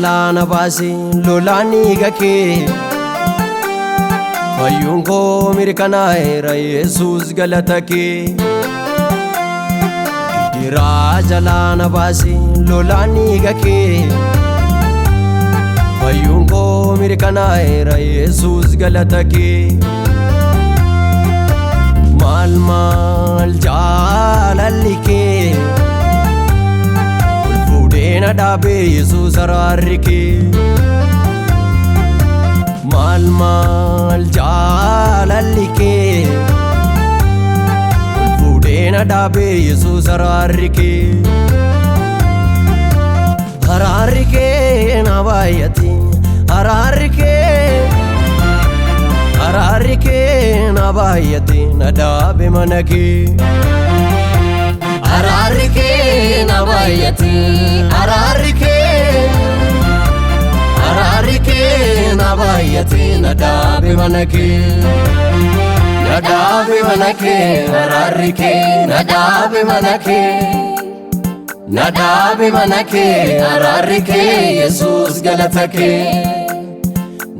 jalana basi lolani gake Fayunko mirkanaera Jesus galatake Didira jalana basi lolani gake Fayunko mirkanaera Jesus galatake Mal mal jalalike Ulfudena dabe Jesus ararike Mal mal jalalike Ulfudena dabe Jesus ararike Ararike nabayati ararike Ararike nabayati nadabe manaki Ararike nabayati ararike Ararike nabayati nadabe manaki Nadabe manaki ararike nadabe manaki Nadabe manaki ararike Jesus galatake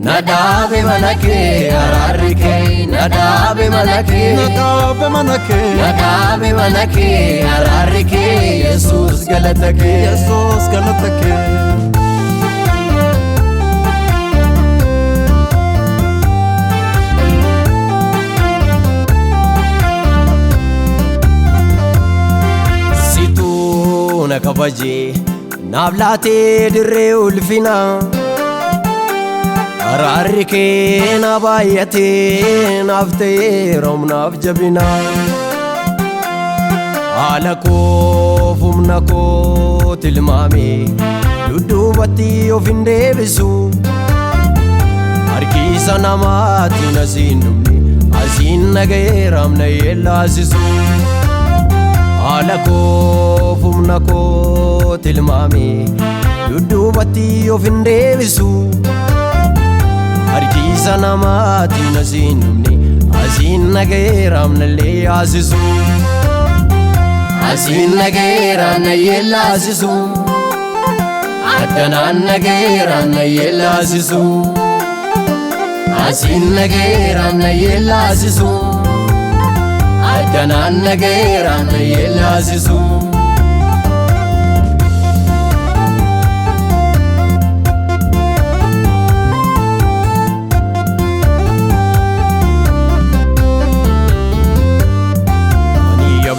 Nadabe manake ararike nadabe manake nadabe manake nadabe manake ararike Jesus galatake Situ nakabaje nablate dire ulfina Ararike nabayate nafte romnaf jabina Alako fumnako tilmame dudubati ofinde bisu Arkisa namati nasinumni asin nagayram na yelasisu Alako fumnako tilmame dudubati ofinde bisu Arkisa namati nasinumni asin nagayram na yelasisu Asin nagayram na yelasisu Addanan nagayram na yelasisu Asin nagayram na yelasisu Addanan nagayram na yelasisu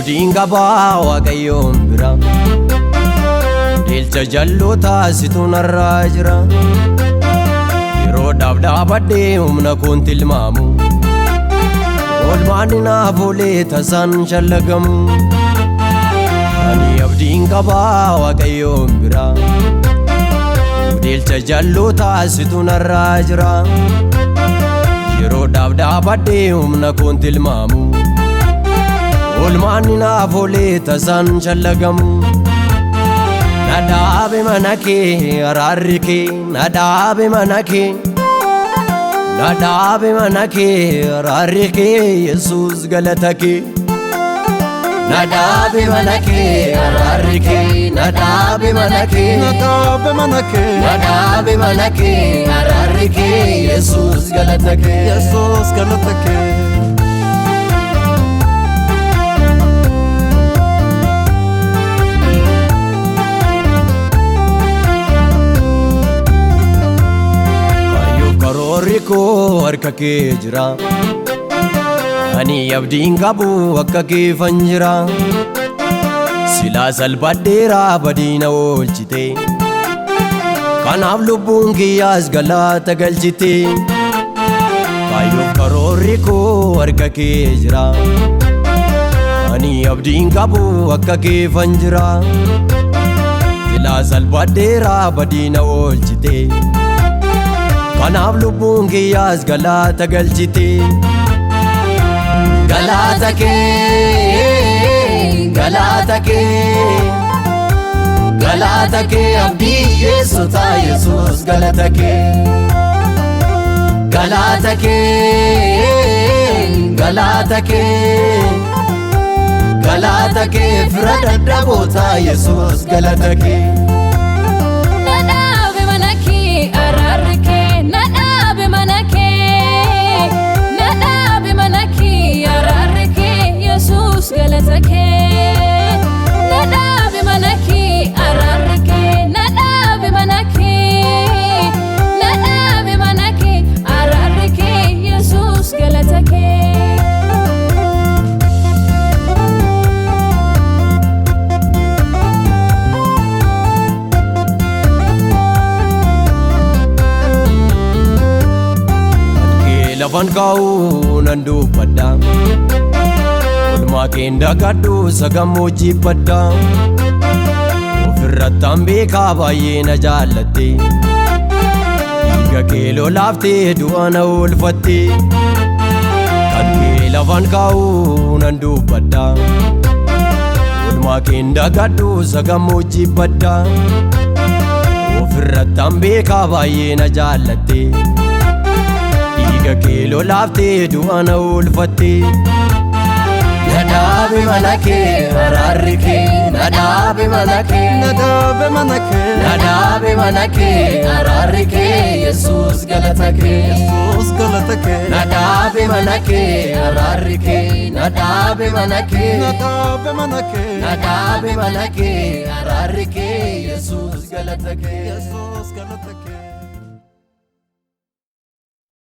Dinga bawa gayom bira Dilcha jallo taasitu narrajira Yero dabda badde umna kuntil mamu Olmani na vole tasan shallagamu Ani abdinga bawa gayom bira Dilcha jallo taasitu narrajira Yero dabda badde umna kuntil mamu Olmani na vole tasan shallagamu Nadabe manake ararike nadabe manake Nadabe manake ararike Jesus galatake Nadabe manake ararike nadabe manake nadabe manake Nadabe manake ararike Jesus galatake Riko harka kee jira Ani abdiin qabu akka kee fanjira Silaa salphadheera badiina oolchite Kanaaf lubbuun kiyyaas galata galchite Kaayyoof karoorri koo harka kee jira Ani abdiin qabu akka kee fanjira Silaa salphadheera badiina oolchite Kanaaf lubbuun kiyyaas galata galchite Galata kee abdii yeessota Yesuus galata kee galata kee fira dadhaboota Yesuus galata kee lafan kaa'uu nan dubbadha olmaa keen dagadhu sagammoojjii badda ofirrattaan beekaa baay'ee na jaallatte dhiiga kee lolaaftee du'a na oolfatte kan kee lafan kaa'uu nan dubbadha olmaa keen dagadhu sagammoojjii badda ofirrattaan beekaa baay'ee na jaallatte dhiiga kee lolaaftee du'a na oolfatte nadhaabe mana kee araarri kee nadhaabe mana kee nadhaabe mana kee nadhaabe mana kee araarri kee Yesuus galata kee Yesuus galata kee nadhaabe mana kee araarri kee nadhaabe mana kee nadhaabe mana kee nadhaabe mana kee araarri kee Yesuus galata kee Yesuus galata kee